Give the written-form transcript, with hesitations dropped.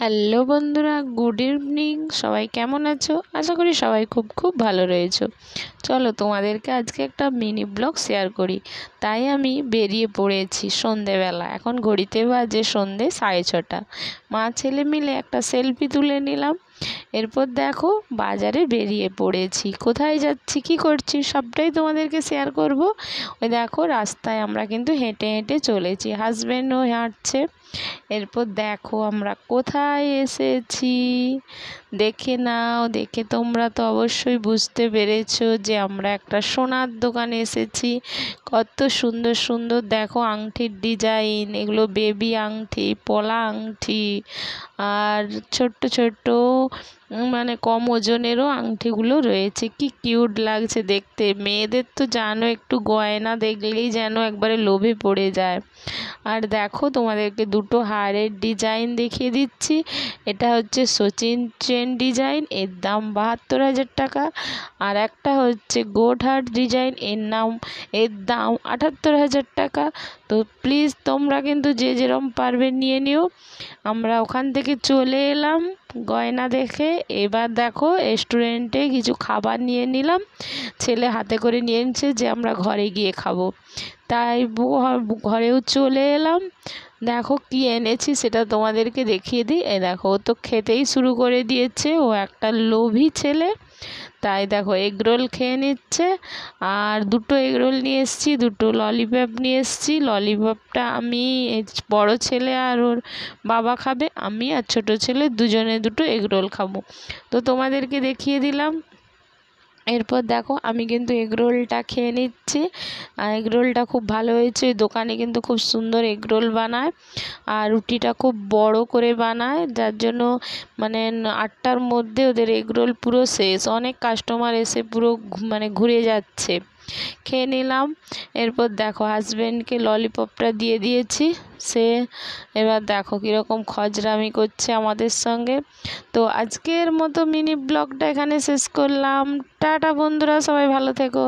Hello বন্ধুরা, good evening. সবাই কেমন আছো? আশা করি সবাই খুব খুব ভালো রয়েছো। চলো তোমাদেরকে আজকে একটা মিনি ব্লগ শেয়ার করি। তাই আমি বেরিয়ে পড়েছি সন্ধেবেলা। এখন ঘড়িতে বাজে সন্ধে 6:30। মা ছেলে মিলে একটা সেলফি তুলে নিলাম। এরপর দেখো বাজারে বেরিয়ে পড়েছি। কোথায় যাচ্ছি, কি করছি, সবটাই তোমাদেরকে শেয়ার করব। ওই দেখো রাস্তায় আমরা কিন্তু হেঁটে হেঁটে চলেছি, হাজব্যান্ডও হাঁটছে। এরপর দেখো আমরা কোথায় এসেছি, দেখে নাও। দেখে তোমরা তো অবশ্যই বুঝতে পেরেছো যে আমরা একটা সোনার দোকানে এসেছি। কত সুন্দর সুন্দর দেখো আংটির ডিজাইন, এগুলো বেবি আংটি, পলা আংটি, আর ছোট্ট ছোট্ট মানে কম ওজনেরও আংটিগুলো রয়েছে। কি কিউট লাগছে দেখতে। মেয়েদের তো জানো একটু গয়না দেখলেই যেন একবারে লোভে পড়ে যায়। আর দেখো তোমাদেরকে দুটো হারের ডিজাইন দেখিয়ে দিচ্ছি। এটা হচ্ছে সচিন চেন ডিজাইন, এর দাম 72,000 টাকা। আর একটা হচ্ছে গোট হার ডিজাইন, এর দাম 78,000 টাকা। তো প্লিজ তোমরা কিন্তু যে যেরকম পারবে নিয়ে নিও। আমরা ওখান থেকে চলে এলাম গয়না দেখে। এবার দেখো রেস্টুরেন্টে কিছু খাবার নিয়ে নিলাম। ছেলে হাতে করে নিয়ে নিচ্ছে যে আমরা ঘরে গিয়ে খাবো। তাই ঘরেও চলে এলাম। দেখো কি এনেছি সেটা তোমাদেরকে দেখিয়ে দিই। দেখো ও তো খেতেই শুরু করে দিয়েছে, ও একটা লোভী ছেলে। তাই দেখো এগরোল খেয়ে নিচ্ছে। আর দুটো এগরোল নিয়ে এসেছি, দুটো ললিপপ নিয়ে এসেছি। ললিপপটা আমি, বড় ছেলে আর ওর বাবা খাবে, আমি আর ছোট ছেলে দুজনে দুটো এগরোল খাবো। তো তোমাদেরকে দেখিয়ে দিলাম। এরপর দেখো আমি কিন্তু এগরোলটা খেয়ে নিচ্ছি। আর এগরোলটা খুব ভালো হয়েছে। ওই দোকানে কিন্তু খুব সুন্দর এগরোল বানায়, আর রুটিটা খুব বড় করে বানায়, যার জন্য মানে 8টার মধ্যে ওদের এগরোল পুরো শেষ। অনেক কাস্টমার এসে পুরো মানে ঘুরে যাচ্ছে। খেয়ে নিলাম। এরপর দেখো হাজব্যান্ডকে ললিপপটা দিয়ে দিয়েছি। সে এবার দেখো কীরকম খজরামি করছে আমাদের সঙ্গে। তো আজকের মতো মিনি ব্লগটা এখানে শেষ করলাম। টাটা বন্ধুরা, সবাই ভালো থেকো।